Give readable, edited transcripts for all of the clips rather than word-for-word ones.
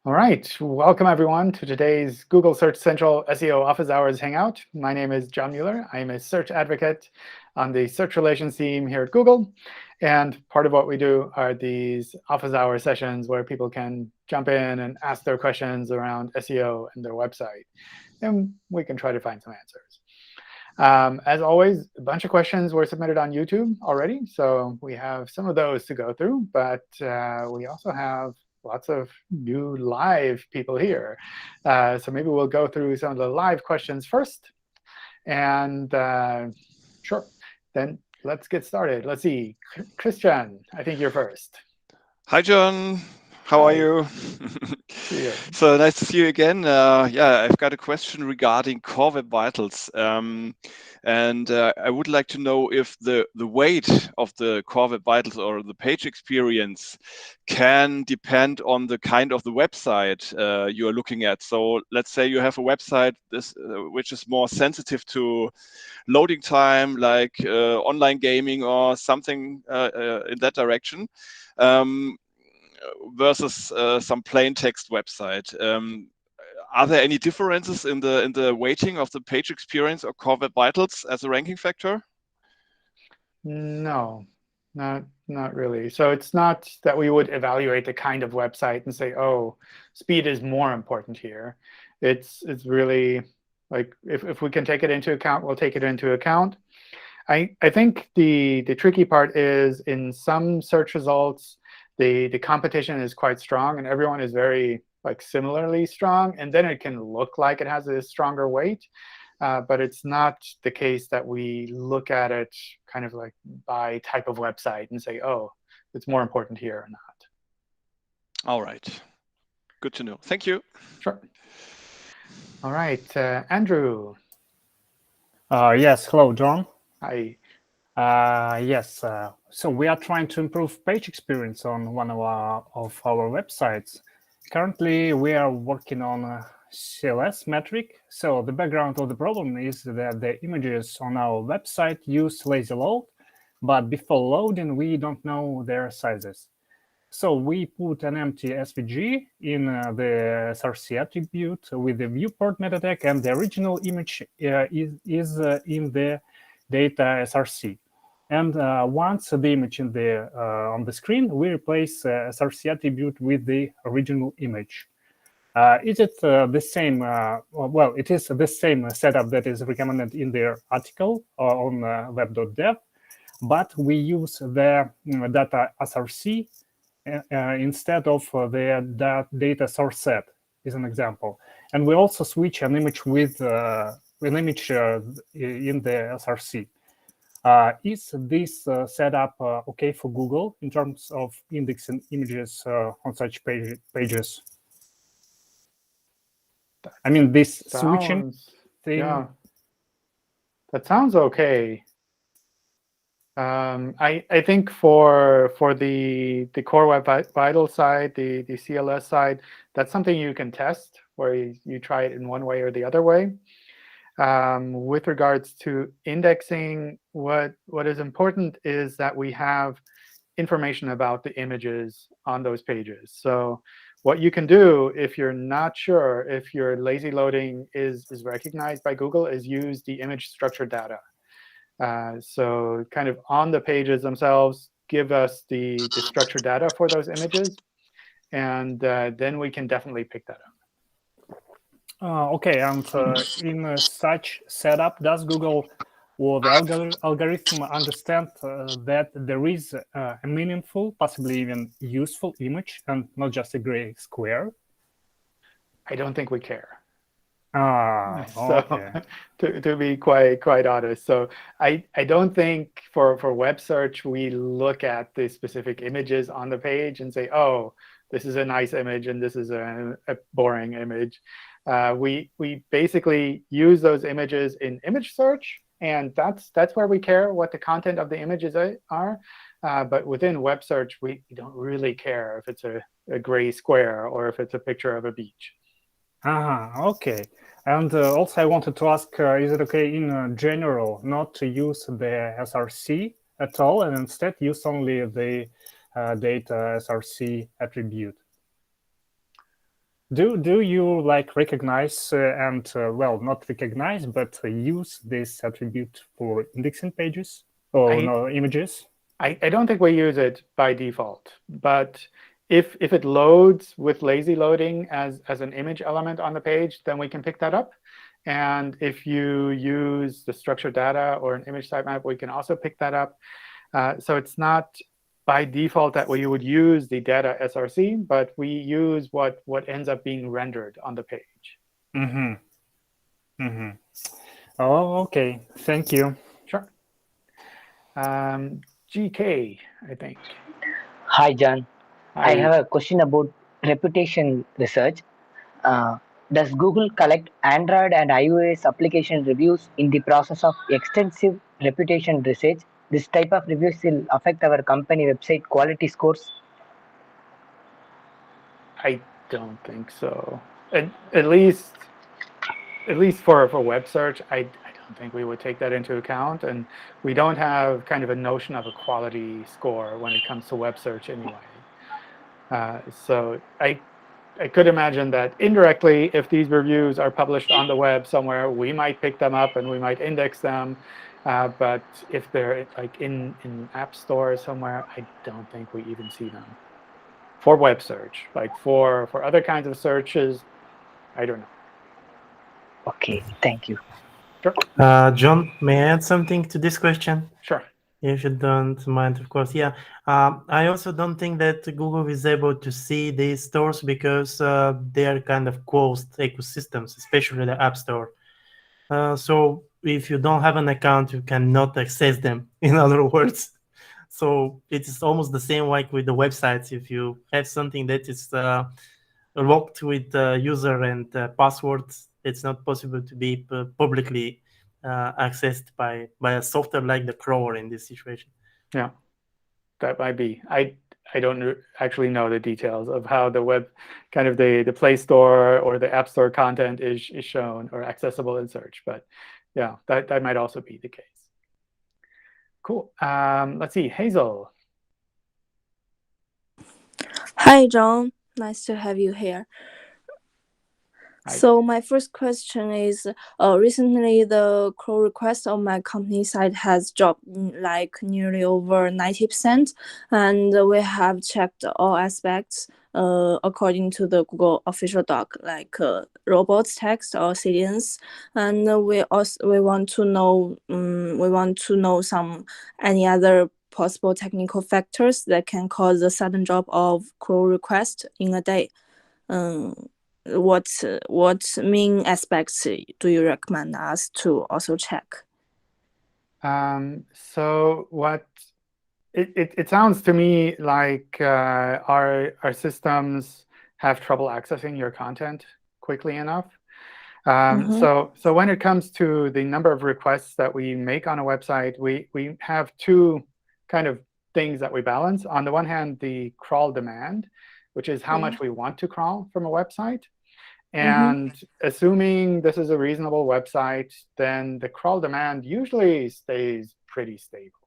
All right, welcome everyone to today's Google Search Central SEO Office Hours Hangout. My name is John Mueller. I am a search advocate on the search relations team here at Google. And part of what we do are these office hour sessions where people can jump in and ask their questions around SEO and their website. And we can try to find some answers. As always, a bunch of questions were submitted on YouTube already. So we have some of those to go through. But we also have lots of new live people here. So maybe we'll go through some of the live questions first. And sure, then let's get started. Let's see. Christian, I think you're first. Hi, John. How are you? So nice to see you again. Yeah, I've got a question regarding Core Web Vitals. And I would like to know if the weight of the Core Web Vitals or the page experience can depend on the kind of the website you are looking at. So let's say you have a website which is more sensitive to loading time, like online gaming or something in that direction. Versus some plain text website. Are there any differences in the weighting of the page experience or Core Web Vitals as a ranking factor? No, not really. So it's not that we would evaluate the kind of website and say, oh, speed is more important here. It's really like if we can take it into account, we'll take it into account. I think the tricky part is in some search results, the competition is quite strong, and everyone is very similarly strong. And then it can look like it has a stronger weight. But it's not the case that we look at it kind of like by type of website and say, oh, it's more important here or not. All right. Good to know. Thank you. Sure. All right. Andrew. Yes. Hello, John. Hi. Yes. So we are trying to improve page experience on one of our websites. Currently, we are working on CLS metric. So the background of the problem is that the images on our website use lazy load, but before loading, we don't know their sizes. So we put an empty SVG in the SRC attribute with the viewport meta tag, and the original image is in the data SRC. And once the image on the screen, we replace SRC attribute with the original image. Is it the same? Well, it is the same setup that is recommended in the article on web.dev, but we use the data SRC instead of the data source set, is an example. And we also switch an image with an image in the SRC. Is this setup OK for Google in terms of indexing images on such pages? I mean, this switching thing. Yeah, that sounds OK. I think for the Core Web Vital side, the CLS side, that's something you can test where you try it in one way or the other way. With regards to indexing, what is important is that we have information about the images on those pages. So what you can do if you're not sure if your lazy loading is recognized by Google is use the image structure data. So kind of on the pages themselves, give us the structured data for those images. And then we can definitely pick that up. OK, and in such setup, does Google or the algorithm understand that there is a meaningful, possibly even useful image and not just a gray square? I don't think we care. OK. To be quite honest, so I don't think for web search we look at the specific images on the page and say, oh, this is a nice image and this is a boring image. We basically use those images in image search, and that's where we care what the content of the images are. But within web search, we don't really care if it's a gray square or if it's a picture of a beach. OK. And also, I wanted to ask, is it OK in general not to use the SRC at all and instead use only the data SRC attribute? Do you like recognize and well, not recognize, but use this attribute for indexing pages or no images? I don't think we use it by default, but if it loads with lazy loading as an image element on the page, then we can pick that up. And if you use the structured data or an image sitemap, we can also pick that up. So it's not by default that we would use the data SRC, but we use what ends up being rendered on the page. Oh, OK. Thank you. Sure. GK, I think. Hi, John. Hi. I have a question about reputation research. Does Google collect Android and iOS application reviews in the process of extensive reputation research? This type of reviews will affect our company website quality scores? I don't think so. At least for web search, I don't think we would take that into account. And we don't have kind of a notion of a quality score when it comes to web search anyway. So I could imagine that indirectly, if these reviews are published on the web somewhere, we might pick them up and we might index them. But if they're like in App Store somewhere, I don't think we even see them. For web search, like for other kinds of searches, I don't know. OK, thank you. Sure. John, may I add something to this question? Sure. If you don't mind, of course. Yeah. I also don't think that Google is able to see these stores because they are kind of closed ecosystems, especially the App Store. So if you don't have an account, you cannot access them, in other words. So it's almost the same like with the websites. If you have something that is locked with user and passwords, it's not possible to be publicly accessed by a software like the crawler in this situation. Yeah, that might be. I don't actually know the details of how the web, kind of the Play Store or the App Store content is shown or accessible in search. But yeah, that might also be the case. Cool. Let's see, Hazel. Hi, John. Nice to have you here. So my first question is, recently the crawl request on my company site has dropped like nearly over 90%, and we have checked all aspects according to the Google official doc, like robots, text, or CDNs, and we want to know some any other possible technical factors that can cause a sudden drop of crawl request in a day. What main aspects do you recommend us to also check? So what it sounds to me like our systems have trouble accessing your content quickly enough. So when it comes to the number of requests that we make on a website, we have two kind of things that we balance. On the one hand, the crawl demand, which is how much we want to crawl from a website. And assuming this is a reasonable website, then the crawl demand usually stays pretty stable.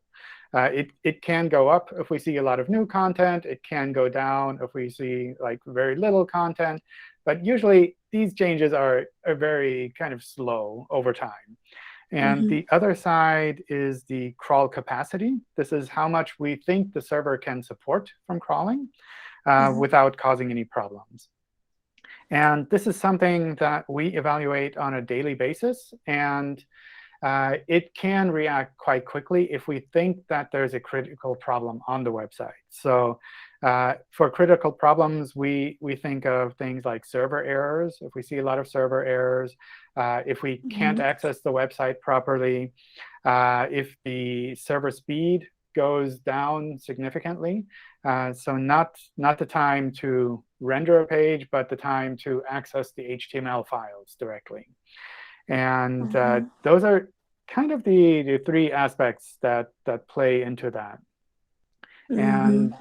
It can go up if we see a lot of new content. It can go down if we see like very little content. But usually, these changes are very kind of slow over time. And the other side is the crawl capacity. This is how much we think the server can support from crawling without causing any problems. And this is something that we evaluate on a daily basis. And it can react quite quickly if we think that there's a critical problem on the website. So for critical problems, we think of things like server errors. If we see a lot of server errors, if we can't access the website properly, if the server speed goes down significantly. So not the time to render a page, but the time to access the HTML files directly. And those are kind of the three aspects that play into that. And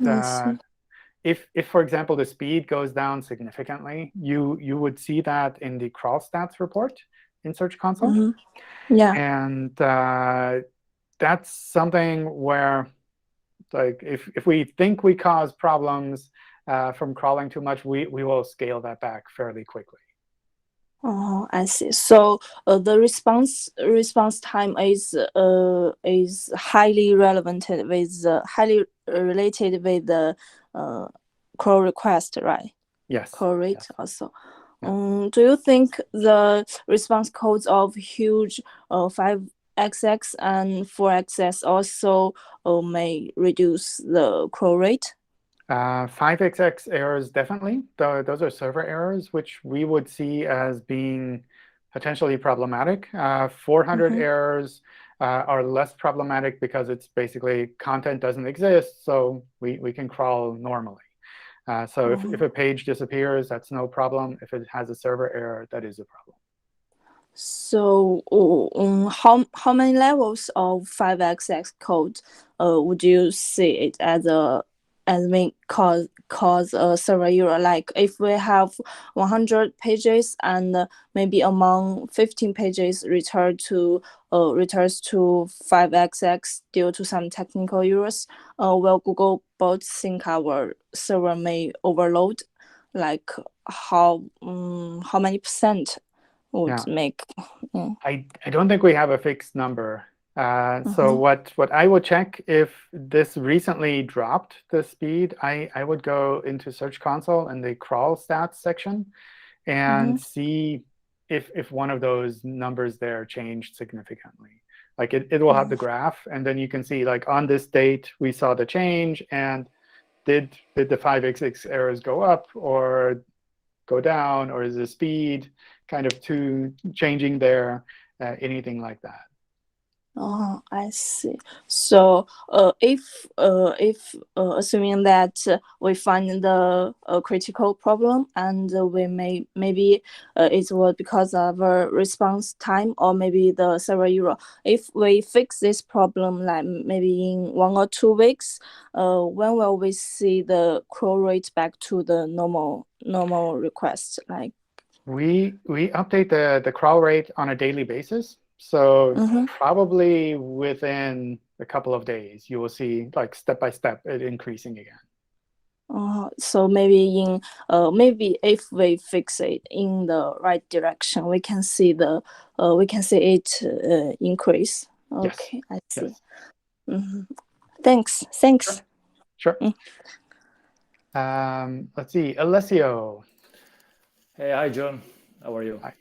if, for example, the speed goes down significantly, you would see that in the crawl stats report in Search Console. And that's something where, like, if we think we cause problems, from crawling too much, we will scale that back fairly quickly. Oh, I see. So the response time is highly relevant with highly related with the crawl request, right? Yes. Crawl rate yes. also. Yeah. Do you think the response codes of huge 5xx and 4xx also may reduce the crawl rate? 5xx errors, definitely. Those are server errors, which we would see as being potentially problematic. 400 errors are less problematic because it's basically content doesn't exist, so we can crawl normally. So if a page disappears, that's no problem. If it has a server error, that is a problem. So how many levels of 5xx code would you see it as may cause a server error? Like if we have 100 pages and maybe among 15 pages returns to 5xx due to some technical errors, will Google bots think our server may overload? Like how many percent would make? I don't think we have a fixed number. So what I would check if this recently dropped the speed, I would go into Search Console and the crawl stats section and see if one of those numbers there changed significantly. Like it will have the graph, and then you can see like on this date we saw the change, and did the 5xx errors go up or go down, or is the speed kind of changing there, anything like that. Oh, I see. So, if assuming that we find the critical problem, and maybe it was because of our response time or maybe the server error. If we fix this problem, like maybe in 1 or 2 weeks, when will we see the crawl rate back to the normal request? Like we update the crawl rate on a daily basis. So probably within a couple of days, you will see like step by step it increasing again. So maybe if we fix it in the right direction, we can see it increase. Okay, yes. I see. Yes. Thanks. Sure. Let's see, Alessio. Hey, hi John. How are you? Hi.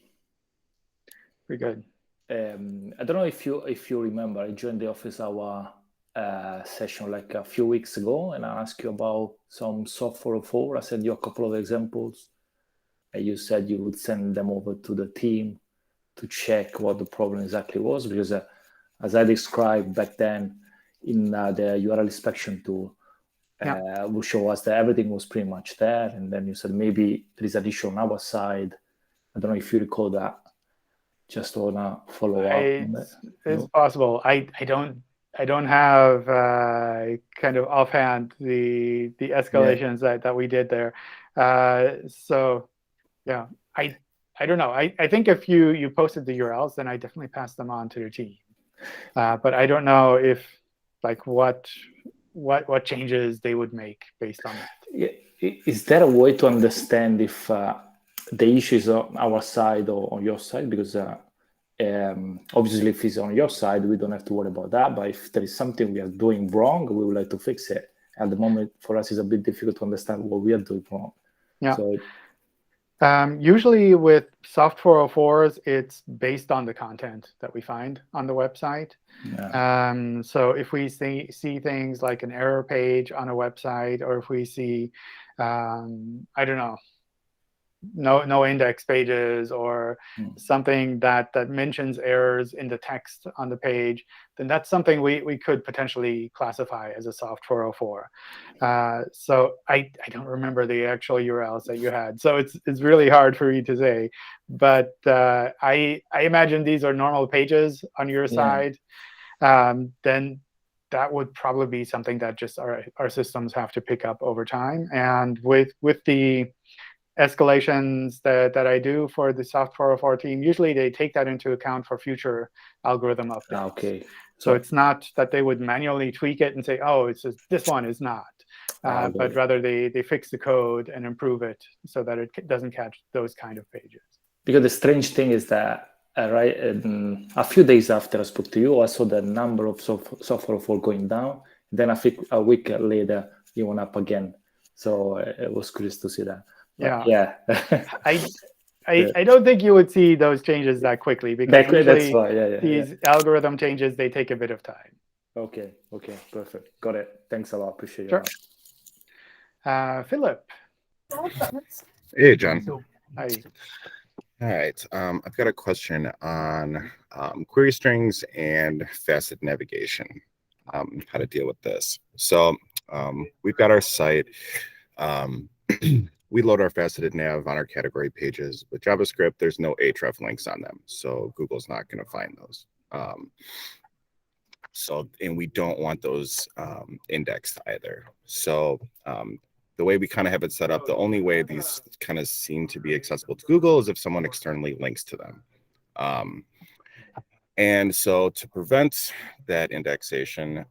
Pretty good. I don't know if you remember, I joined the office hour session like a few weeks ago, and I asked you about some software 4. I sent you a couple of examples, and you said you would send them over to the team to check what the problem exactly was, because as I described back then in the URL inspection tool, will show us that everything was pretty much there, and then you said maybe there is an issue on our side. I don't know if you recall that. Just wanna follow up on that. It's possible. I don't have kind of offhand the escalations that we did there. So yeah, I don't know. I think if you posted the URLs, then I definitely passed them on to the team. But I don't know if like what changes they would make based on that. Is there a way to understand if the issue is on our side or on your side? Because obviously if it's on your side, we don't have to worry about that. But if there is something we are doing wrong, we would like to fix it. At the moment, for us, it's a bit difficult to understand what we are doing wrong. Yeah. So, usually with soft 404s, it's based on the content that we find on the website. Yeah. So if we see things like an error page on a website, or if we see, I don't know, no index pages, or something that mentions errors in the text on the page, then that's something we could potentially classify as a soft 404. So I don't remember the actual URLs that you had, so it's really hard for me to say. But I imagine these are normal pages on your side. Then that would probably be something that just our systems have to pick up over time. And with the escalations that I do for the soft 404 team, usually they take that into account for future algorithm updates. Okay. So it's not that they would manually tweak it and say, oh, it's just, this one is not. but rather they fix the code and improve it so that it doesn't catch those kind of pages. Because the strange thing is that a few days after I spoke to you, I saw the number of software for going down. Then a week later, it went up again. So it was curious to see that. But yeah. I don't think you would see those changes that quickly, because usually these algorithm changes, they take a bit of time. Okay, perfect. Got it. Thanks a lot. Appreciate it. Sure. Philip. Hey, John. Hi. All right. I've got a question on query strings and faceted navigation, how to deal with this. So we've got our site. We load our faceted nav on our category pages. With JavaScript, there's no href links on them, so Google's not going to find those. And we don't want those indexed either. So the way we kind of have it set up, the only way these kind of seem to be accessible to Google is if someone externally links to them. And so to prevent that indexation,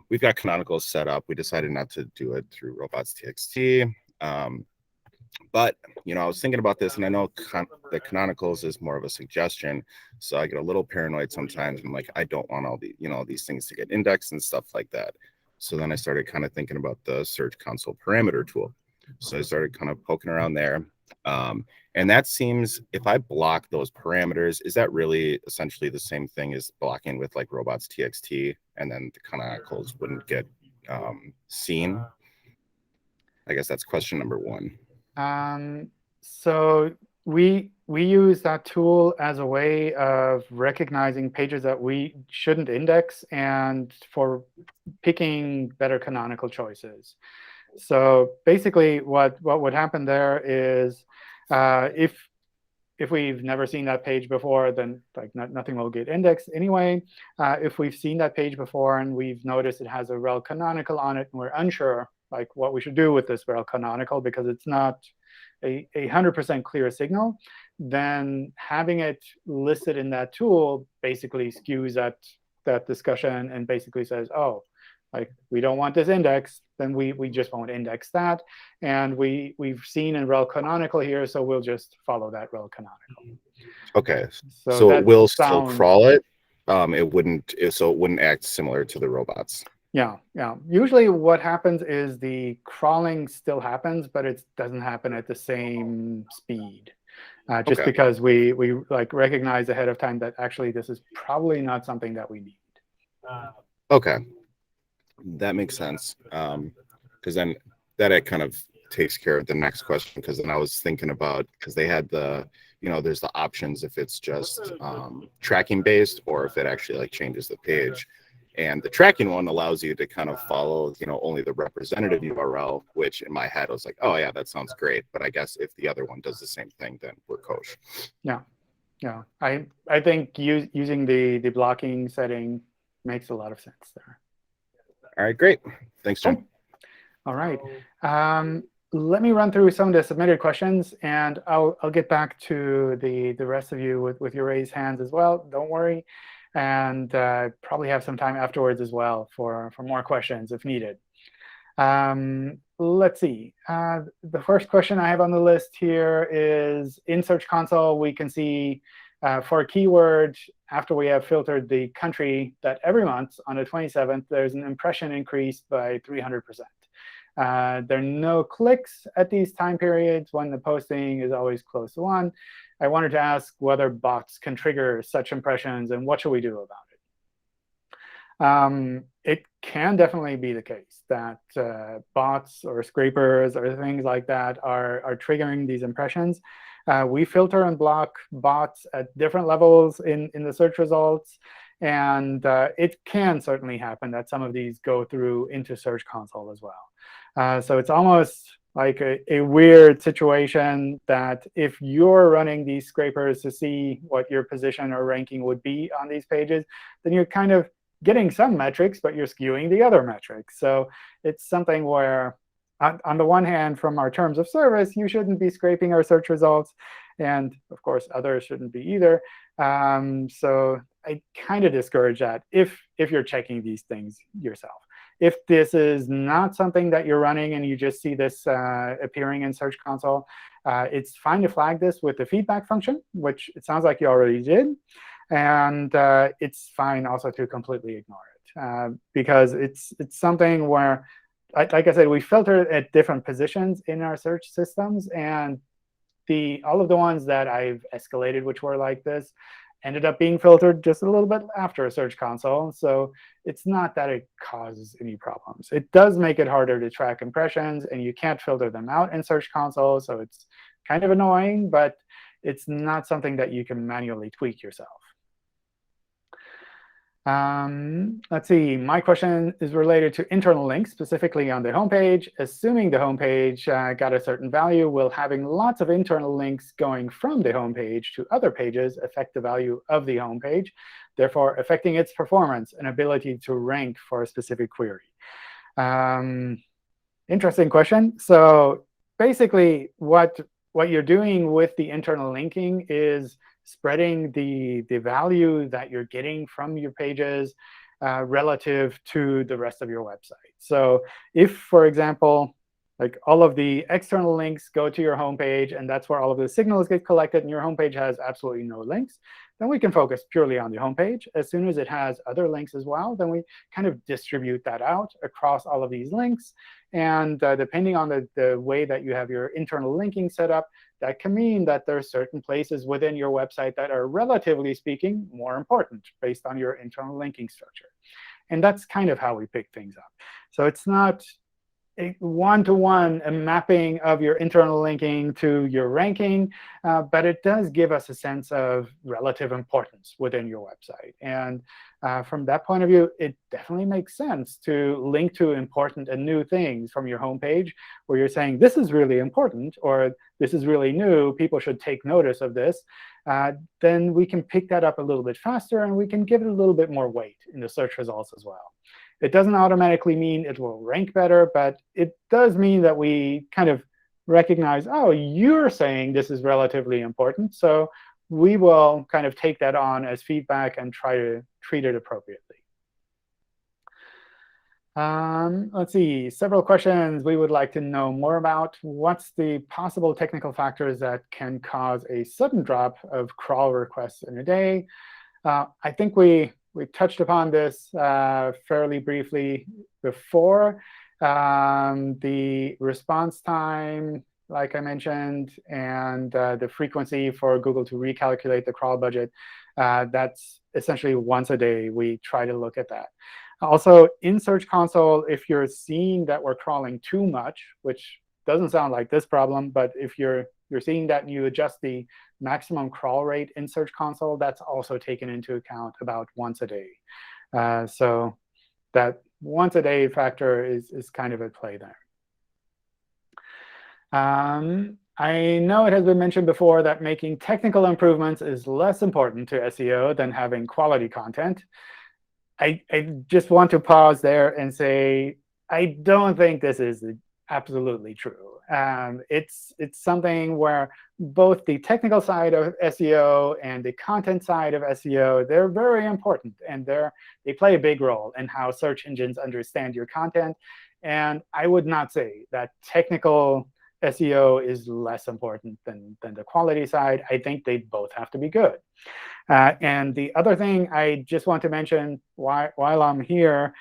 we've got canonicals set up. We decided not to do it through robots.txt. But, I was thinking about this, and I know the canonicals is more of a suggestion. So I get a little paranoid sometimes. I'm like, I don't want all the, these things to get indexed and stuff like that. So then I started kind of thinking about the Search Console parameter tool. So I started kind of poking around there. And that seems, if I block those parameters, is that really essentially the same thing as blocking with like robots.txt, and then the canonicals wouldn't get seen? I guess that's question number one. So we use that tool as a way of recognizing pages that we shouldn't index and for picking better canonical choices. So basically what would happen there is if we've never seen that page before, then like nothing will get indexed anyway. If we've seen that page before and we've noticed it has a rel canonical on it and we're unsure like what we should do with this rel canonical because it's not a 100% clear signal, then having it listed in that tool basically skews that discussion and basically says, oh, like we don't want this index, then we just won't index that. And we've seen in rel canonical here, so we'll just follow that rel canonical. Okay, so it will still crawl it. It wouldn't act similar to the robots. Yeah. Usually what happens is the crawling still happens, but it doesn't happen at the same speed. Just because we like recognize ahead of time that actually this is probably not something that we need. Okay. That makes sense. Because then that kind of takes care of the next question. Because then I was thinking about, because they had there's the options if it's just tracking based or if it actually like changes the page. And the tracking one allows you to kind of follow, only the representative URL, which in my head I was like, oh yeah, that sounds great. But I guess if the other one does the same thing, then we're kosher. Yeah. I think using the blocking setting makes a lot of sense there. All right, great. Thanks, John. All right. Let me run through some of the submitted questions, and I'll get back to the rest of you with your raised hands as well. Don't worry. And probably have some time afterwards as well for more questions if needed. Let's see. The first question I have on the list here is, in Search Console, we can see for a keyword, after we have filtered the country, that every month on the 27th, there's an impression increase by 300%. There are no clicks at these time periods when the posting is always close to 1. I wanted to ask whether bots can trigger such impressions, and what should we do about it? It can definitely be the case that bots or scrapers or things like that are triggering these impressions. We filter and block bots at different levels in the search results. And it can certainly happen that some of these go through into Search Console as well. So it's almost like a weird situation that if you're running these scrapers to see what your position or ranking would be on these pages, then you're kind of getting some metrics, but you're skewing the other metrics. So it's something where, on the one hand, from our terms of service, you shouldn't be scraping our search results. And of course, others shouldn't be either. So I kind of discourage that if you're checking these things yourself. If this is not something that you're running and you just see this appearing in Search Console, it's fine to flag this with the feedback function, which it sounds like you already did. And it's fine also to completely ignore it, because it's something where, like I said, we filter at different positions in our search systems. And all of the ones that I've escalated, which were like this, ended up being filtered just a little bit after Search Console. So it's not that it causes any problems. It does make it harder to track impressions, and you can't filter them out in Search Console. So it's kind of annoying, but it's not something that you can manually tweak yourself. Let's see. My question is related to internal links, specifically on the homepage. Assuming the homepage got a certain value, will having lots of internal links going from the homepage to other pages affect the value of the homepage, therefore affecting its performance and ability to rank for a specific query? Interesting question. So basically, what you're doing with the internal linking is spreading the value that you're getting from your pages relative to the rest of your website. So if, for example, like all of the external links go to your homepage, and that's where all of the signals get collected, and your homepage has absolutely no links, then we can focus purely on the homepage. As soon as it has other links as well, then we kind of distribute that out across all of these links. And depending on the way that you have your internal linking set up, that can mean that there are certain places within your website that are, relatively speaking, more important based on your internal linking structure. And that's kind of how we pick things up. So it's not a one-to-one mapping of your internal linking to your ranking, but it does give us a sense of relative importance within your website. And from that point of view, it definitely makes sense to link to important and new things from your homepage, where you're saying, this is really important, or this is really new, people should take notice of this. Then we can pick that up a little bit faster, and we can give it a little bit more weight in the search results as well. It doesn't automatically mean it will rank better, but it does mean that we kind of recognize, oh, you're saying this is relatively important, so we will kind of take that on as feedback and try to treat it appropriately. Let's see. Several questions we would like to know more about. What's the possible technical factors that can cause a sudden drop of crawl requests in a day? I think we touched upon this fairly briefly before. The response time, like I mentioned, and the frequency for Google to recalculate the crawl budget, that's essentially once a day we try to look at that. Also, in Search Console, if you're seeing that we're crawling too much, which doesn't sound like this problem, but if you're seeing that and you adjust the maximum crawl rate in Search Console, that's also taken into account about once a day. So that once a day factor is kind of at play there. I know it has been mentioned before that making technical improvements is less important to SEO than having quality content. I just want to pause there and say, I don't think this is absolutely true. It's something where both the technical side of SEO and the content side of SEO, they're very important. And they play a big role in how search engines understand your content. And I would not say that technical SEO is less important than the quality side. I think they both have to be good. And the other thing I just want to mention while I'm here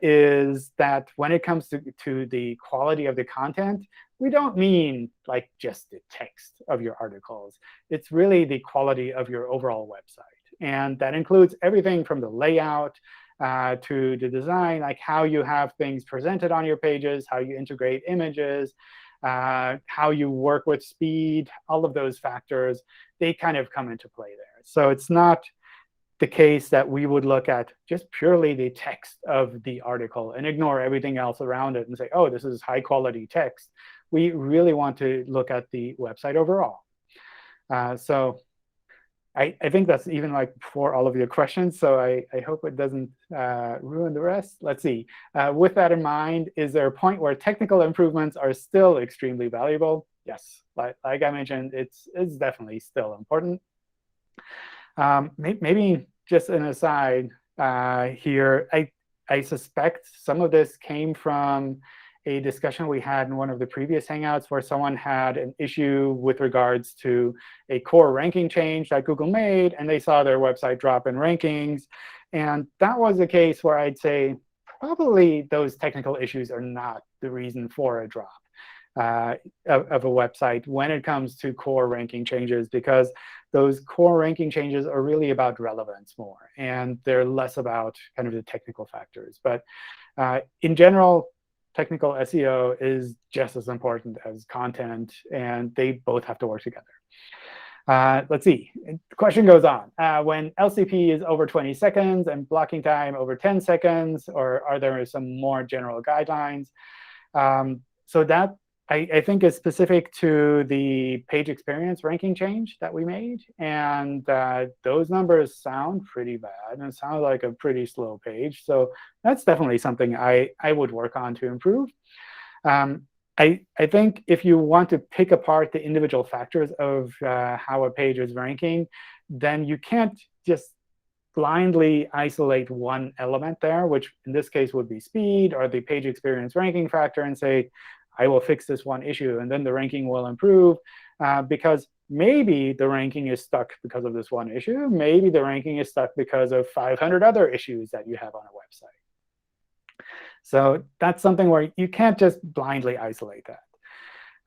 is that when it comes to the quality of the content, we don't mean like just the text of your articles. It's really the quality of your overall website. And that includes everything from the layout to the design, like how you have things presented on your pages, how you integrate images, how you work with speed. All of those factors, they kind of come into play there. So it's not the case that we would look at just purely the text of the article and ignore everything else around it and say, oh, this is high-quality text. We really want to look at the website overall. So I think that's even like for all of your questions. So I hope it doesn't ruin the rest. Let's see. With that in mind, is there a point where technical improvements are still extremely valuable? Yes. Like I mentioned, it's definitely still important. Maybe just an aside here, I I suspect some of this came from a discussion we had in one of the previous Hangouts where someone had an issue with regards to a core ranking change that Google made, and they saw their website drop in rankings. And that was a case where I'd say probably those technical issues are not the reason for a drop of a website when it comes to core ranking changes, because those core ranking changes are really about relevance more, and they're less about kind of the technical factors. But in general, technical SEO is just as important as content, and they both have to work together. Let's see. The question goes on. When LCP is over 20 seconds and blocking time over 10 seconds, or are there some more general guidelines? So that, I think, is specific to the page experience ranking change that we made. And those numbers sound pretty bad. And it sounds like a pretty slow page. So that's definitely something I would work on to improve. I think if you want to pick apart the individual factors of how a page is ranking, then you can't just blindly isolate one element there, which in this case would be speed or the page experience ranking factor, and say, I will fix this one issue, and then the ranking will improve. Because maybe the ranking is stuck because of this one issue. Maybe the ranking is stuck because of 500 other issues that you have on a website. So that's something where you can't just blindly isolate that.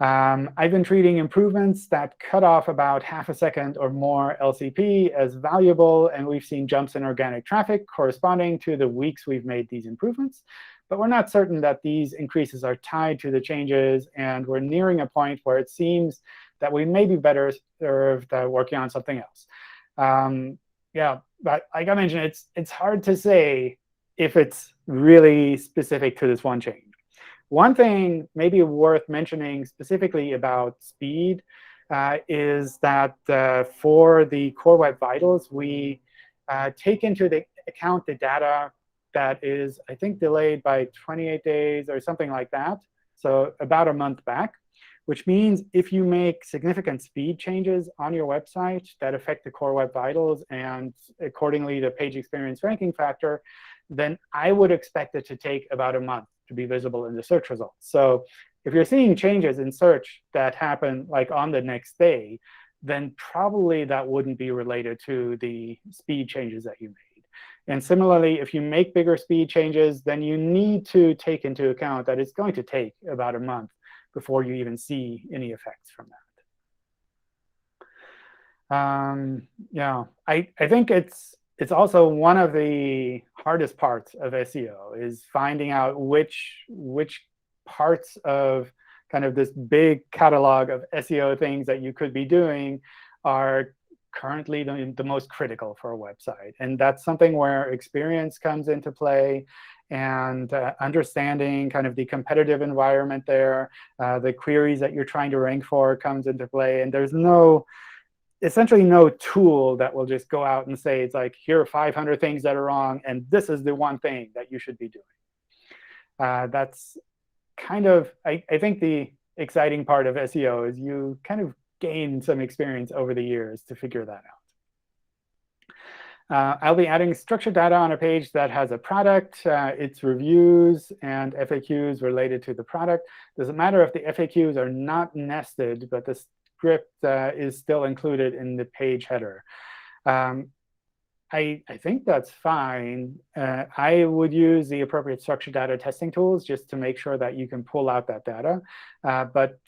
I've been treating improvements that cut off about half a second or more LCP as valuable, and we've seen jumps in organic traffic corresponding to the weeks we've made these improvements. But we're not certain that these increases are tied to the changes, and we're nearing a point where it seems that we may be better served working on something else. Yeah, but like I mentioned, it's hard to say if it's really specific to this one change. One thing maybe worth mentioning specifically about speed is that for the Core Web Vitals, we take into account the data that is, I think, delayed by 28 days or something like that, so about a month back, which means if you make significant speed changes on your website that affect the Core Web Vitals and accordingly the page experience ranking factor, then I would expect it to take about a month to be visible in the search results. So if you're seeing changes in search that happen like on the next day, then probably that wouldn't be related to the speed changes that you made. And similarly, if you make bigger speed changes, then you need to take into account that it's going to take about a month before you even see any effects from that. Yeah, I think it's also one of the hardest parts of SEO is finding out which parts of kind of this big catalog of SEO things that you could be doing are currently the most critical for a website. And that's something where experience comes into play, and understanding kind of the competitive environment there, the queries that you're trying to rank for comes into play. And there's essentially no tool that will just go out and say, it's like, here are 500 things that are wrong, and this is the one thing that you should be doing. That's kind of, I think, the exciting part of SEO is you kind of gain some experience over the years to figure that out. I'll be adding structured data on a page that has a product, its reviews, and FAQs related to the product. Doesn't matter if the FAQs are not nested, but the script is still included in the page header. I think that's fine. I would use the appropriate structured data testing tools just to make sure that you can pull out that data. But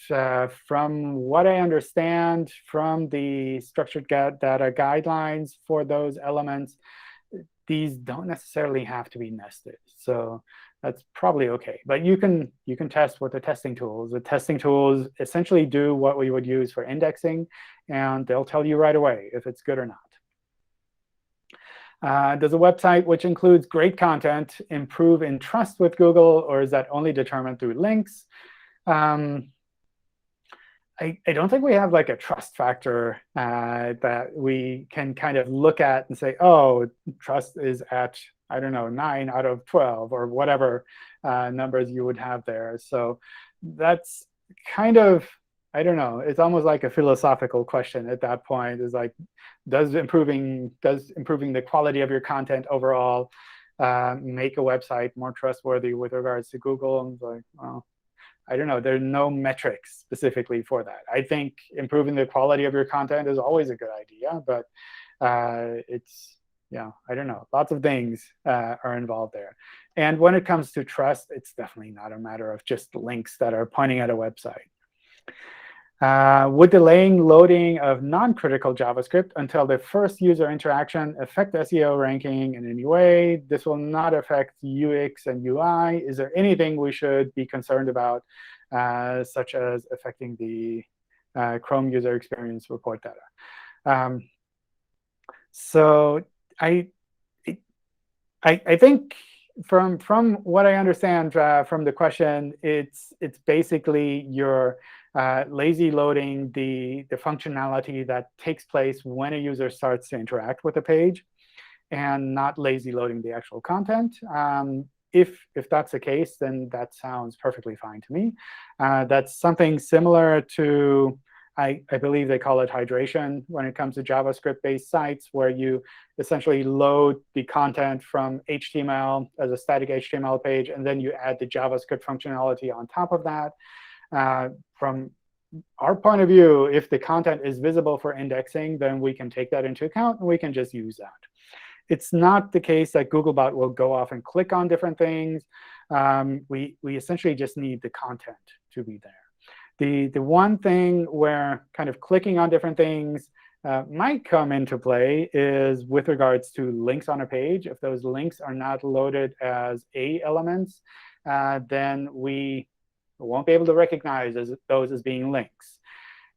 from what I understand from the structured data guidelines for those elements, these don't necessarily have to be nested. So that's probably OK. But you can test with the testing tools. The testing tools essentially do what we would use for indexing, and they'll tell you right away if it's good or not. Does a website which includes great content improve in trust with Google, or is that only determined through links? I don't think we have like a trust factor that we can kind of look at and say, oh, trust is at, I don't know, 9 out of 12, or whatever numbers you would have there. So that's kind of, I don't know. It's almost like a philosophical question at that point. Is like, does improving the quality of your content overall make a website more trustworthy with regards to Google. And like, well, I don't know. There are no metrics specifically for that. I think improving the quality of your content is always a good idea, but it's, yeah, I don't know. Lots of things are involved there. And when it comes to trust, it's definitely not a matter of just links that are pointing at a website. Would delaying loading of non-critical JavaScript until the first user interaction affect SEO ranking in any way? This will not affect UX and UI. Is there anything we should be concerned about, such as affecting the Chrome user experience report data? So I think from what I understand from the question, it's basically you're lazy loading the functionality that takes place when a user starts to interact with a page, and not lazy loading the actual content. If that's the case, then that sounds perfectly fine to me. That's something similar to, I believe they call it hydration when it comes to JavaScript-based sites, where you essentially load the content from HTML as a static HTML page, and then you add the JavaScript functionality on top of that. From our point of view, if the content is visible for indexing, then we can take that into account, and we can just use that. It's not the case that Googlebot will go off and click on different things. We essentially just need the content to be there. The one thing where kind of clicking on different things might come into play is with regards to links on a page. If those links are not loaded as A elements, then we won't be able to recognize those as being links.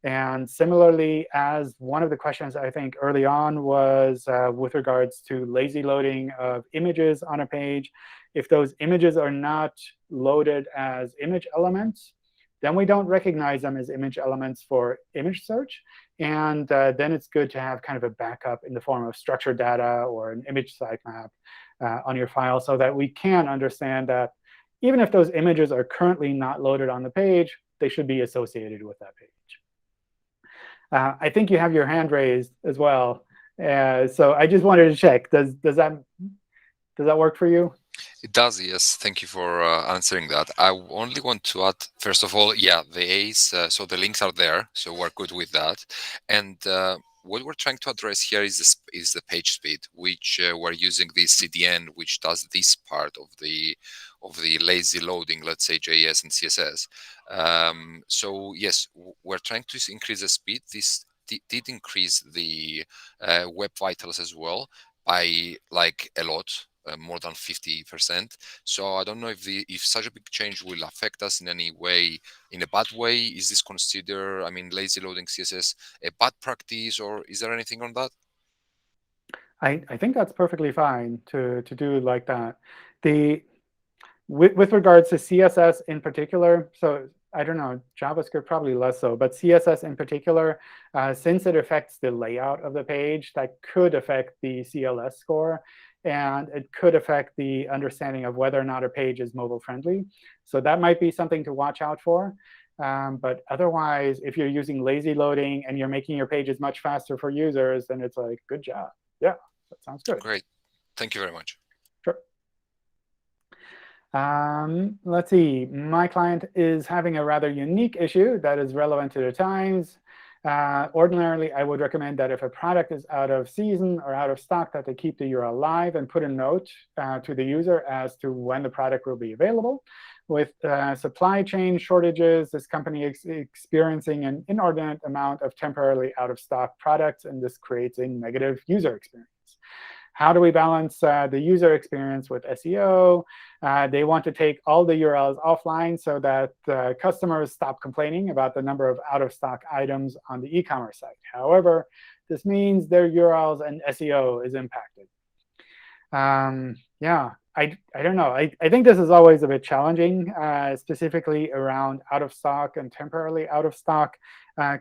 And similarly, as one of the questions I think early on was with regards to lazy loading of images on a page, if those images are not loaded as image elements, then we don't recognize them as image elements for image search. And then it's good to have kind of a backup in the form of structured data or an image sitemap on your file, so that we can understand that even if those images are currently not loaded on the page, they should be associated with that page. I think you have your hand raised as well. So I just wanted to check. Does that work for you? It does, yes. Thank you for answering that. I only want to add, first of all, yeah, the A's, so the links are there, so we're good with that. And what we're trying to address here is the page speed, which we're using this CDN, which does this part of the lazy loading, let's say JS and CSS. So yes, we're trying to increase the speed. This did increase the web vitals as well by like a lot. More than 50%. So I don't know if such a big change will affect us in any way, in a bad way. Is this considered, I mean, lazy loading CSS a bad practice, or is there anything on that? I think that's perfectly fine to do it like that. With regards to CSS in particular, so I don't know, JavaScript probably less so, but CSS in particular, since it affects the layout of the page, that could affect the CLS score. And it could affect the understanding of whether or not a page is mobile friendly. So that might be something to watch out for. But otherwise, if you're using lazy loading and you're making your pages much faster for users, then it's like, good job. Yeah, that sounds good. Great. Thank you very much. Sure. Let's see. My client is having a rather unique issue that is relevant to the times. Ordinarily, I would recommend that if a product is out of season or out of stock, that they keep the URL live and put a note to the user as to when the product will be available. With supply chain shortages, this company is experiencing an inordinate amount of temporarily out-of-stock products, and this creates a negative user experience. How do we balance the user experience with SEO? They want to take all the URLs offline so that customers stop complaining about the number of out-of-stock items on the e-commerce site. However, this means their URLs and SEO is impacted. Yeah, I don't know. I think this is always a bit challenging, specifically around out-of-stock and temporarily out-of-stock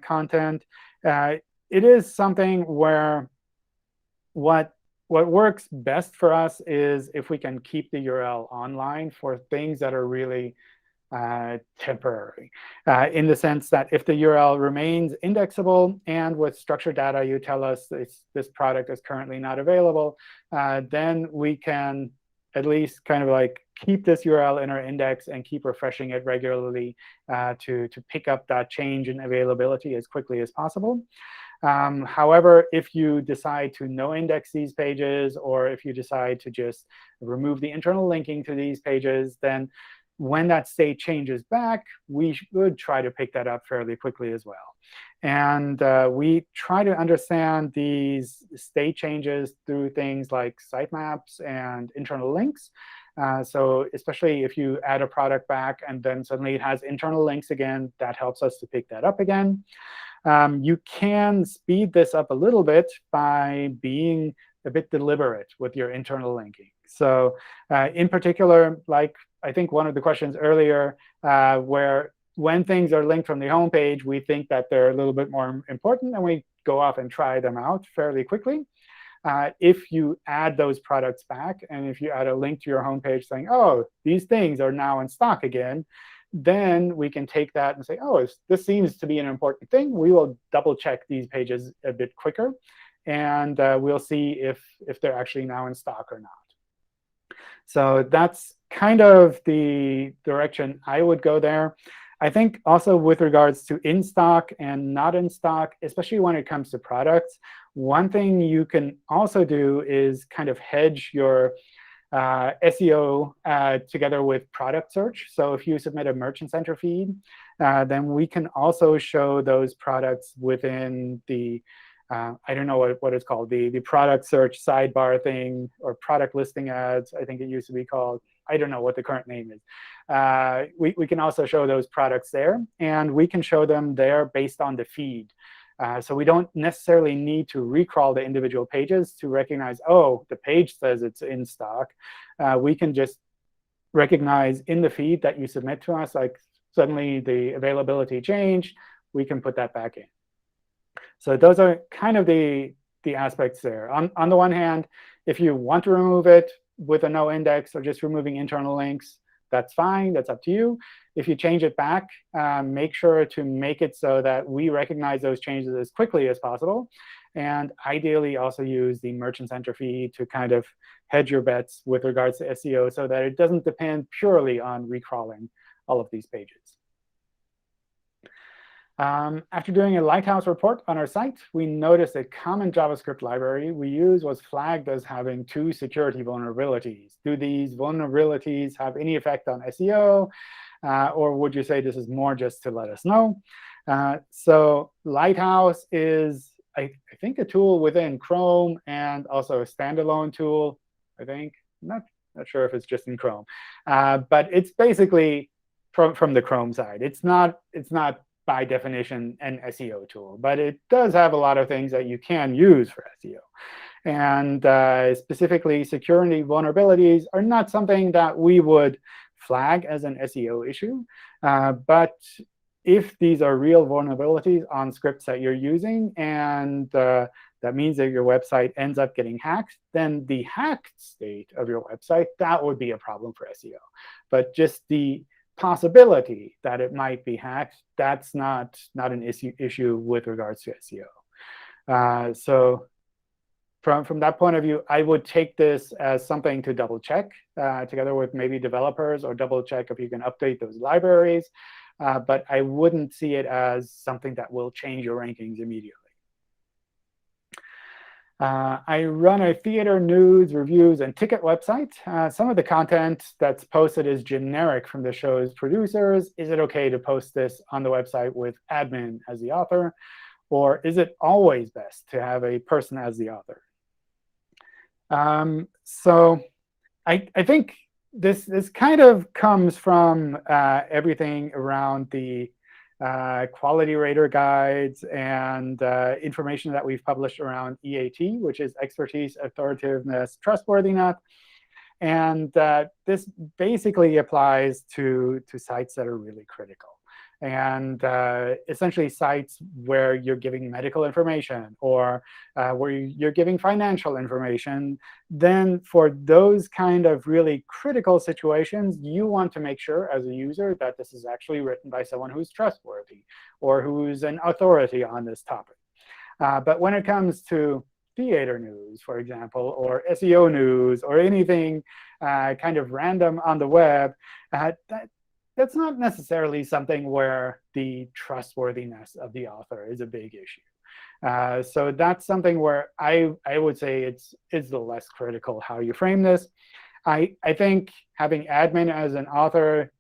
content. It is something where what works best for us is if we can keep the URL online for things that are really temporary, in the sense that if the URL remains indexable and with structured data you tell us this product is currently not available, then we can at least kind of like keep this URL in our index and keep refreshing it regularly to pick up that change in availability as quickly as possible. However, if you decide to no index these pages, or if you decide to just remove the internal linking to these pages, then when that state changes back, we should try to pick that up fairly quickly as well. And we try to understand these state changes through things like sitemaps and internal links. So especially if you add a product back and then suddenly it has internal links again, that helps us to pick that up again. You can speed this up a little bit by being a bit deliberate with your internal linking. So in particular, like I think one of the questions earlier, where when things are linked from the home page, we think that they're a little bit more important, and we go off and try them out fairly quickly. If you add those products back, and if you add a link to your home page saying, oh, these things are now in stock again, then we can take that and say, oh, this seems to be an important thing. We will double check these pages a bit quicker, and we'll see if they're actually now in stock or not. So that's kind of the direction I would go there. I think also with regards to in stock and not in stock, especially when it comes to products, one thing you can also do is kind of hedge your SEO together with product search. So if you submit a Merchant Center feed, then we can also show those products within the, I don't know what it's called, the product search sidebar thing, or product listing ads, I think it used to be called. I don't know what the current name is. We can also show those products there. And we can show them there based on the feed. So we don't necessarily need to recrawl the individual pages to recognize, oh, the page says it's in stock. We can just recognize in the feed that you submit to us, like suddenly the availability changed. We can put that back in. So those are kind of the aspects there. On the one hand, if you want to remove it with a no index or just removing internal links, that's fine. That's up to you. If you change it back, make sure to make it so that we recognize those changes as quickly as possible. And ideally, also use the Merchant Center feed to kind of hedge your bets with regards to SEO so that it doesn't depend purely on recrawling all of these pages. After doing a Lighthouse report on our site, we noticed a common JavaScript library we use was flagged as having 2 security vulnerabilities. Do these vulnerabilities have any effect on SEO? Or would you say this is more just to let us know? So Lighthouse is, I think, a tool within Chrome and also a standalone tool, I think. Not sure if it's just in Chrome. But it's basically from the Chrome side. It's not by definition an SEO tool. But it does have a lot of things that you can use for SEO. And specifically, security vulnerabilities are not something that we would flag as an SEO issue. But if these are real vulnerabilities on scripts that you're using, and that means that your website ends up getting hacked, then the hacked state of your website, that would be a problem for SEO. But just the possibility that it might be hacked, that's not an issue with regards to SEO. So from that point of view, I would take this as something to double check together with maybe developers, or double check if you can update those libraries. But I wouldn't see it as something that will change your rankings immediately. I run a theater, news, reviews, and ticket website. Some of the content that's posted is generic from the show's producers. Is it OK to post this on the website with admin as the author? Or is it always best to have a person as the author? So I think this kind of comes from everything around the quality rater guides and information that we've published around EAT, which is expertise, authoritativeness, trustworthiness. And this basically applies to sites that are really critical. And essentially sites where you're giving medical information, or where you're giving financial information, then for those kind of really critical situations, you want to make sure as a user that this is actually written by someone who's trustworthy or who's an authority on this topic. But when it comes to theater news, for example, or SEO news, or anything kind of random on the web, that's not necessarily something where the trustworthiness of the author is a big issue. So that's something where I would say it's the less critical how you frame this. I think having admin as an author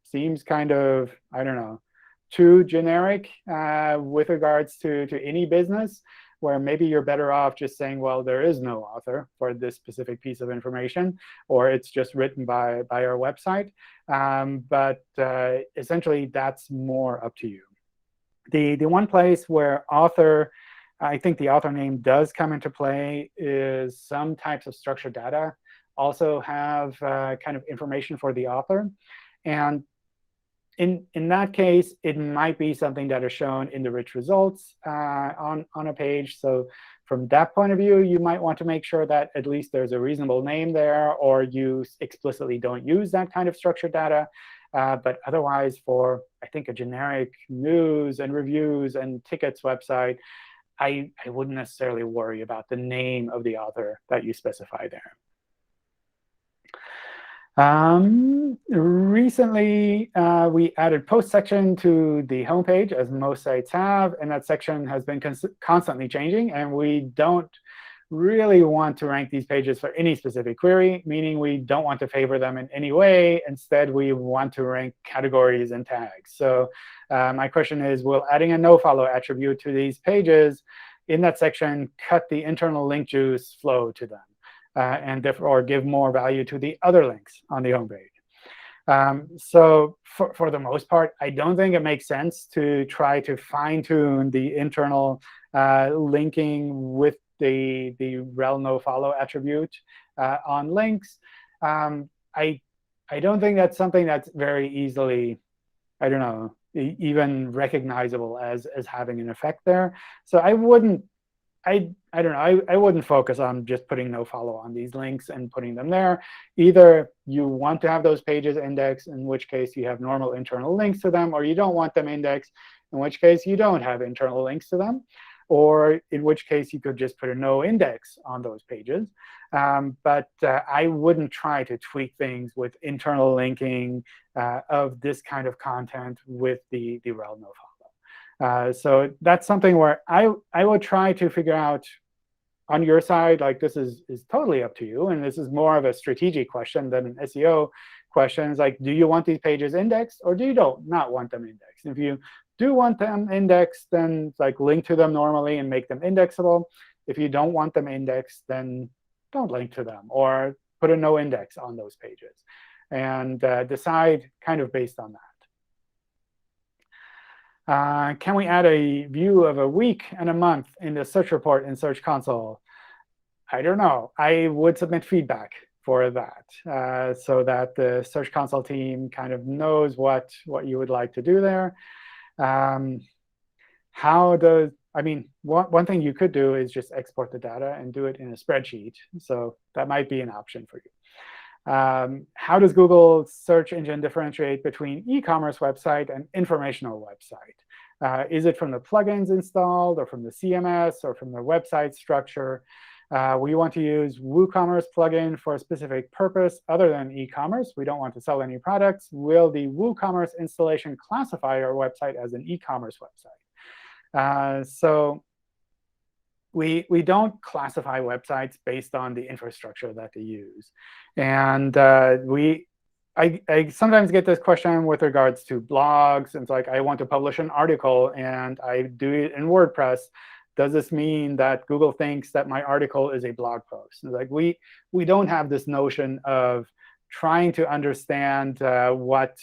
seems kind of, I don't know, too generic with regards to any business, where maybe you're better off just saying, well, there is no author for this specific piece of information, or it's just written by our website. But essentially, that's more up to you. The one place where author, I think the author name does come into play, is some types of structured data also have kind of information for the author. And in that case, it might be something that is shown in the rich results on a page. So from that point of view, you might want to make sure that at least there's a reasonable name there, or you explicitly don't use that kind of structured data. But otherwise, for, I think, a generic news and reviews and tickets website, I wouldn't necessarily worry about the name of the author that you specify there. Recently, we added post section to the homepage, as most sites have. And that section has been constantly changing. And we don't really want to rank these pages for any specific query, meaning we don't want to favor them in any way. Instead, we want to rank categories and tags. So my question is, will adding a nofollow attribute to these pages in that section cut the internal link juice flow to them? And therefore give more value to the other links on the homepage. So for the most part, I don't think it makes sense to try to fine-tune the internal linking with the rel nofollow attribute on links. I don't think that's something that's very easily, I don't know, even recognizable as having an effect there. So I wouldn't. I don't know. I wouldn't focus on just putting nofollow on these links and putting them there. Either you want to have those pages indexed, in which case you have normal internal links to them, or you don't want them indexed, in which case you don't have internal links to them, or in which case you could just put a no index on those pages. But I wouldn't try to tweak things with internal linking of this kind of content with the rel nofollow. So that's something where I would try to figure out on your side, like this is totally up to you. And this is more of a strategic question than an SEO question. It's like, do you want these pages indexed, or do you not want them indexed? If you do want them indexed, then it's like link to them normally and make them indexable. If you don't want them indexed, then don't link to them, or put a no index on those pages. And decide kind of based on that. Can we add a view of a week and a month in the search report in Search Console? I don't know. I would submit feedback for that so that the Search Console team kind of knows what you would like to do there. I mean, one thing you could do is just export the data and do it in a spreadsheet. So that might be an option for you. How does Google search engine differentiate between e-commerce website and informational website? Is it from the plugins installed, or from the CMS, or from the website structure? We want to use Woocommerce plugin for a specific purpose other than e-commerce. We don't want to sell any products. Will the Woocommerce installation classify our website as an e-commerce website? So we don't classify websites based on the infrastructure that they use. And I sometimes get this question with regards to blogs. It's like, I want to publish an article, and I do it in WordPress. Does this mean that Google thinks that my article is a blog post? It's like we don't have this notion of trying to understand what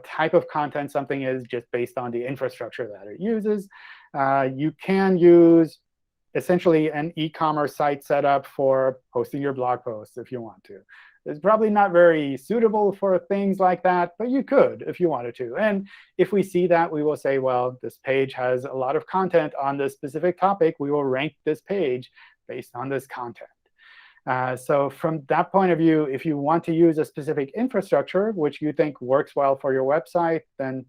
type of content something is just based on the infrastructure that it uses. You can use essentially an e-commerce site setup for posting your blog posts if you want to. It's probably not very suitable for things like that, but you could if you wanted to. And if we see that, we will say, well, this page has a lot of content on this specific topic. We will rank this page based on this content. So from that point of view, if you want to use a specific infrastructure, which you think works well for your website, then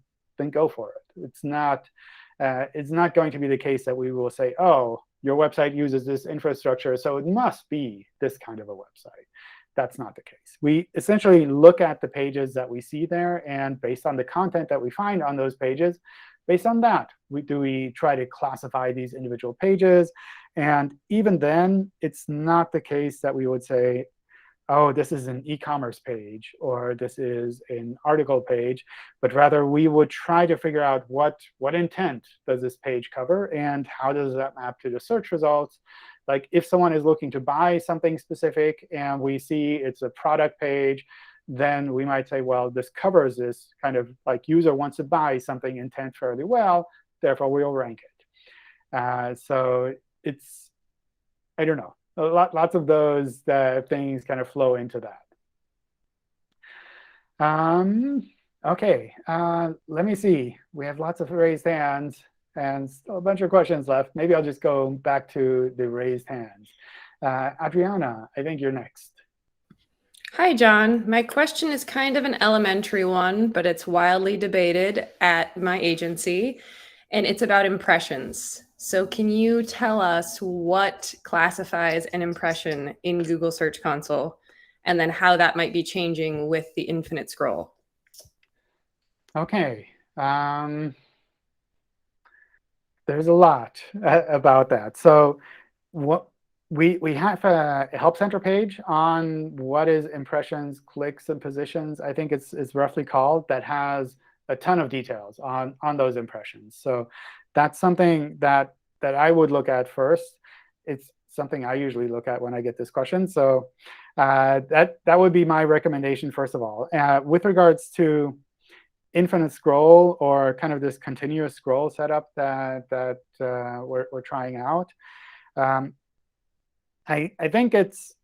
go for it. It's not going to be the case that we will say, oh, your website uses this infrastructure, so it must be this kind of a website. That's not the case. We essentially look at the pages that we see there, and based on the content that we find on those pages, based on that, we try to classify these individual pages. And even then, it's not the case that we would say, oh, this is an e-commerce page, or this is an article page, but rather we would try to figure out what intent does this page cover, and how does that map to the search results. Like if someone is looking to buy something specific and we see it's a product page, then we might say, well, this covers this kind of like user wants to buy something intent fairly well, therefore we'll rank it. So it's, I don't know, lots of those things kind of flow into that. OK, let me see. We have lots of raised hands and still a bunch of questions left. Maybe I'll just go back to the raised hands. Adriana, I think you're next. Hi, John. My question is kind of an elementary one, but it's wildly debated at my agency, and it's about impressions. So can you tell us what classifies an impression in Google Search Console, and then how that might be changing with the infinite scroll? OK. There's a lot about that. So what we have a Help Center page on what is impressions, clicks, and positions, I think it's roughly called, that has a ton of details on those impressions. So that's something that I would look at first. It's something I usually look at when I get this question. So that would be my recommendation, first of all. With regards to infinite scroll, or kind of this continuous scroll setup that we're trying out, I think it's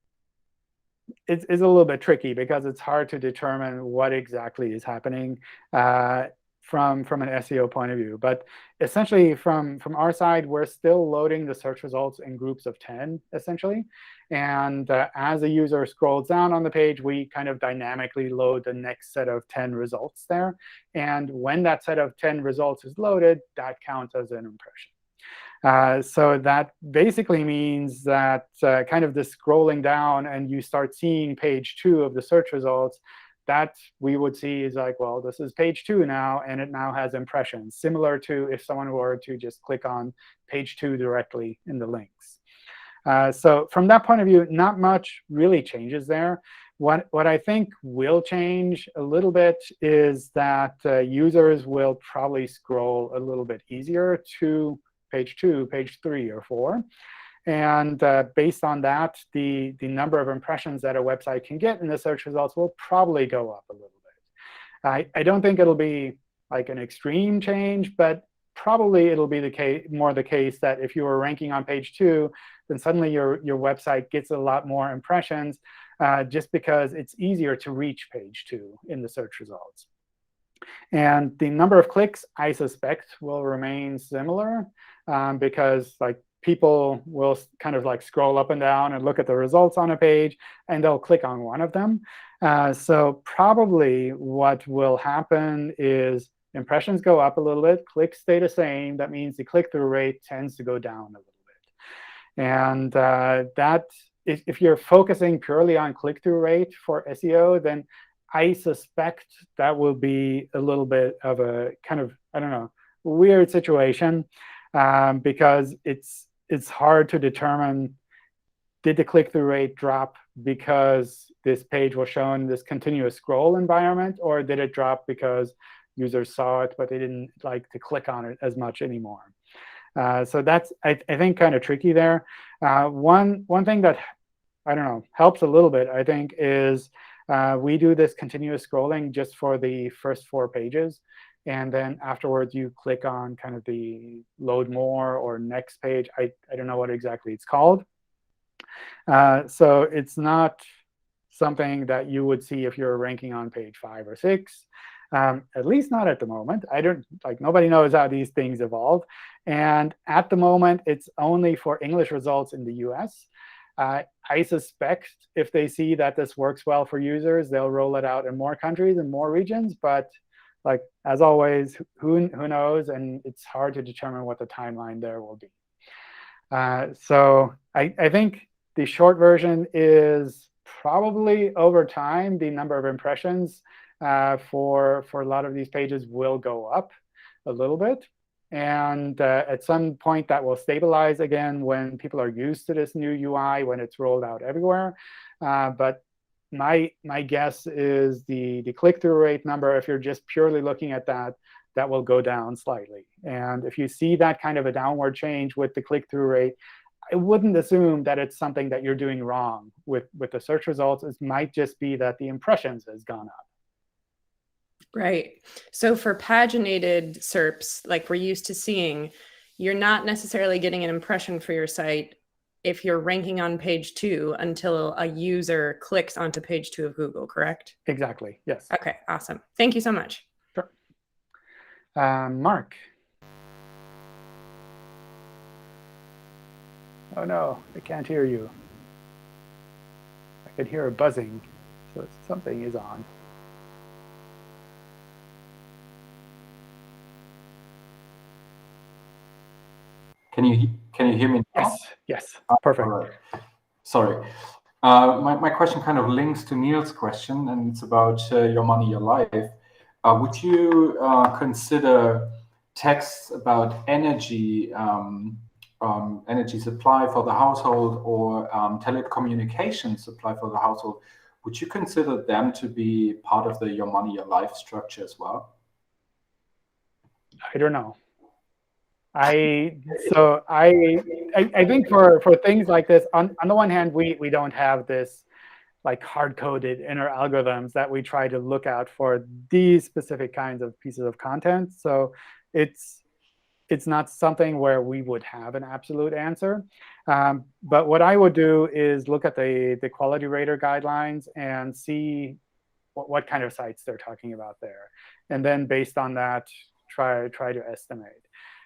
a little bit tricky, because it's hard to determine what exactly is happening from an SEO point of view. But essentially, from our side, we're still loading the search results in groups of 10, essentially. And as a user scrolls down on the page, we kind of dynamically load the next set of 10 results there. And when that set of 10 results is loaded, that counts as an impression. So that basically means that kind of the scrolling down and you start seeing page 2 of the search results, that we would see is like, well, this is page 2 now, and it now has impressions, similar to if someone were to just click on page 2 directly in the links. So from that point of view, not much really changes there. What I think will change a little bit is that users will probably scroll a little bit easier to page 2, page 3, or 4. And based on that, the number of impressions that a website can get in the search results will probably go up a little bit. I don't think it'll be like an extreme change, but probably it'll be more the case that if you were ranking on page 2, then suddenly your website gets a lot more impressions, just because it's easier to reach page 2 in the search results. And the number of clicks, I suspect, will remain similar, because like people will kind of like scroll up and down and look at the results on a page, and they'll click on one of them. So probably what will happen is impressions go up a little bit, clicks stay the same. That means the click-through rate tends to go down a little bit. And that, if you're focusing purely on click-through rate for SEO, then I suspect that will be a little bit of a kind of, I don't know, weird situation, because it's hard to determine, did the click-through rate drop because this page was shown in this continuous scroll environment, or did it drop because users saw it, but they didn't like to click on it as much anymore? So that's, I think, kind of tricky there. One thing that, I don't know, helps a little bit, I think, is we do this continuous scrolling just for the first 4 pages. And then afterwards, you click on kind of the load more or next page. I don't know what exactly it's called. So it's not something that you would see if you're ranking on page 5 or 6. At least not at the moment. Nobody knows how these things evolve. And at the moment, it's only for English results in the US. I suspect if they see that this works well for users, they'll roll it out in more countries and more regions. But like, as always, who knows? And it's hard to determine what the timeline there will be. So I think the short version is probably over time, the number of impressions for a lot of these pages will go up a little bit. And at some point, that will stabilize again when people are used to this new UI, when it's rolled out everywhere. But my guess is the click-through rate number, if you're just purely looking at that, that will go down slightly. And if you see that kind of a downward change with the click-through rate, I wouldn't assume that it's something that you're doing wrong with the search results. It might just be that the impressions has gone up. Right. So for paginated SERPs, like we're used to seeing, you're not necessarily getting an impression for your site if you're ranking on page 2 until a user clicks onto page 2 of Google, correct? Exactly. Yes. OK, awesome. Thank you so much. Sure. Mark. Oh, no, I can't hear you. I can hear a buzzing, so something is on. Can you hear me now? Yes, yes, perfect. All right. Sorry. My question kind of links to Neil's question, and it's about your money, your life. Would you consider texts about energy energy supply for the household or telecommunication supply for the household? Would you consider them to be part of the your money, your life structure as well? I don't know. I think for things like this, on the one hand, we don't have this like hard-coded inner algorithms that we try to look out for these specific kinds of pieces of content. So it's not something where we would have an absolute answer. But what I would do is look at the quality rater guidelines and see what kind of sites they're talking about there. And then based on that, try to estimate.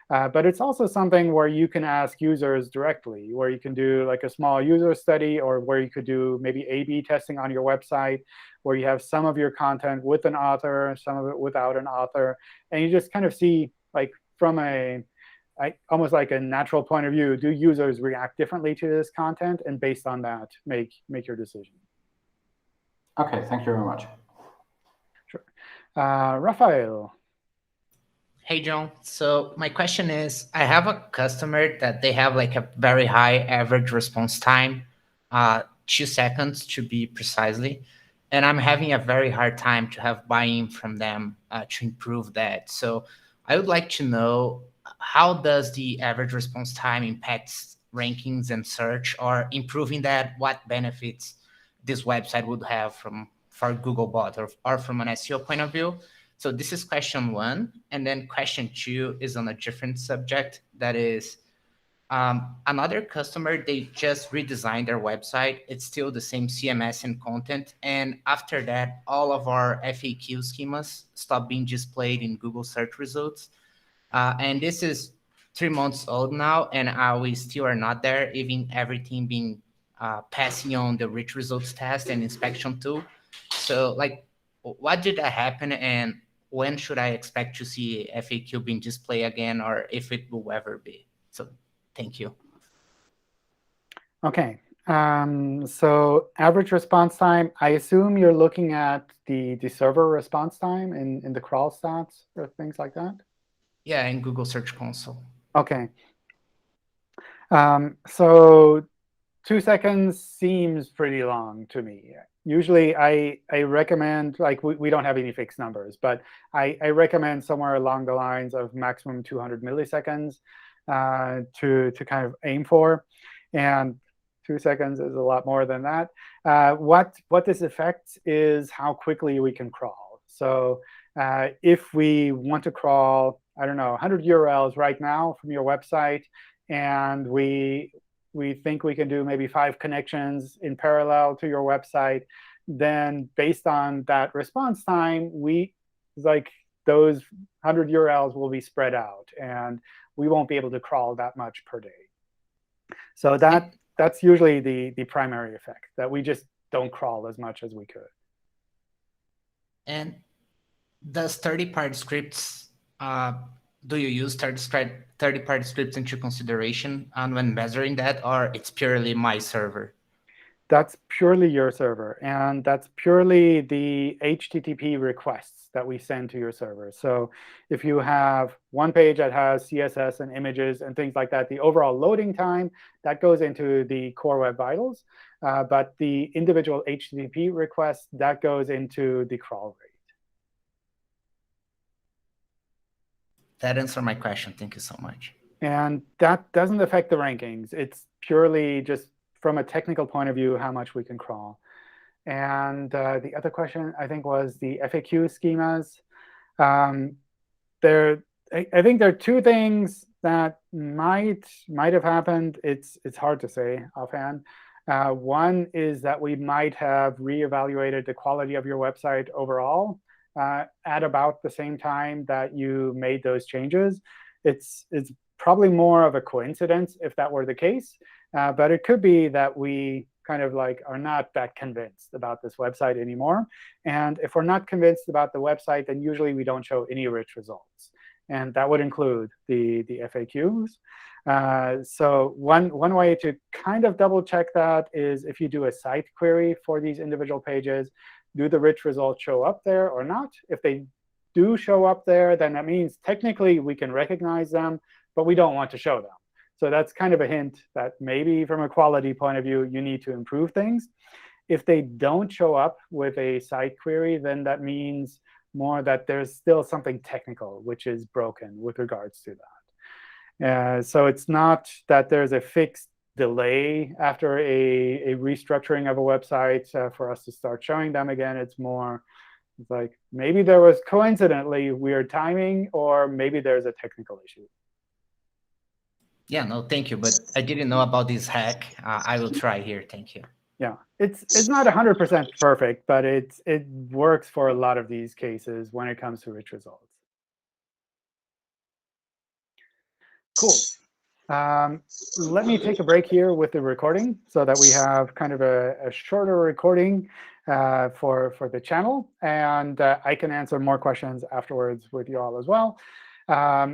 But it's also something where you can ask users directly, where you can do like a small user study, or where you could do maybe A/B testing on your website, where you have some of your content with an author, some of it without an author. And you just kind of see, like, from almost like a natural point of view, do users react differently to this content? And based on that, make your decision. OK, thank you very much. Sure. Raphael. Hey, John. So my question is, I have a customer that they have like a very high average response time, 2 seconds to be precisely. And I'm having a very hard time to have buy-in from them to improve that. So I would like to know, how does the average response time impact rankings and search, or improving that, what benefits this website would have for Googlebot or from an SEO point of view? So this is question 1. And then question 2 is on a different subject. That is, another customer, they just redesigned their website. It's still the same CMS and content. And after that, all of our FAQ schemas stopped being displayed in Google search results. And this is 3 months old now, and we still are not there, even everything being passing on the rich results test and inspection tool. So like, what did that happen, and when should I expect to see FAQ being displayed again, or if it will ever be? So thank you. OK. So average response time, I assume you're looking at the server response time in the crawl stats or things like that? Yeah, in Google Search Console. OK. So 2 seconds seems pretty long to me. Usually, I recommend, like, we don't have any fixed numbers, but I recommend somewhere along the lines of maximum 200 milliseconds to kind of aim for. And 2 seconds is a lot more than that. What this affects is how quickly we can crawl. So if we want to crawl, I don't know, 100 URLs right now from your website, and we think we can do maybe 5 connections in parallel to your website, then based on that response time, those 100 URLs will be spread out, and we won't be able to crawl that much per day. So that's usually the primary effect, that we just don't crawl as much as we could. And does third-party scripts do you use third-party scripts into consideration and when measuring that, or it's purely my server? That's purely your server, and that's purely the HTTP requests that we send to your server. So if you have one page that has CSS and images and things like that, the overall loading time, that goes into the core Web Vitals. But the individual HTTP requests, that goes into the crawl rate. That answered my question. Thank you so much. And that doesn't affect the rankings. It's purely just from a technical point of view, how much we can crawl. And the other question, I think, was the FAQ schemas. I think there are two things that might have happened. It's hard to say offhand. One is that we might have reevaluated the quality of your website overall at about the same time that you made those changes. It's probably more of a coincidence if that were the case. But it could be that we kind of are not that convinced about this website anymore. And if we're not convinced about the website, then usually we don't show any rich results. And that would include the FAQs. So one way to kind of double check that is if you do a site query for these individual pages, do the rich results show up there or not? If they do show up there, then that means technically we can recognize them, but we don't want to show them. So that's kind of a hint that maybe from a quality point of view, you need to improve things. If they don't show up with a site query, then that means more that there's still something technical which is broken with regards to that. So it's not that there's a fixed delay after a restructuring of a website for us to start showing them again. It's more like maybe there was coincidentally weird timing, or maybe there's a technical issue. Yeah, no, thank you. But I didn't know about this hack. I will try here. Thank you. Yeah, it's not 100% perfect, but it works for a lot of these cases when it comes to rich results. Cool. Let me take a break here with the recording so that we have kind of a shorter recording for the channel. And I can answer more questions afterwards with you all as well.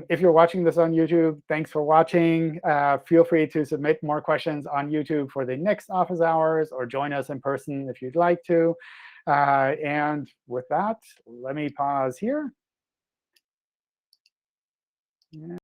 If you're watching this on YouTube, thanks for watching. Feel free to submit more questions on YouTube for the next office hours, or join us in person if you'd like to. And with that, let me pause here.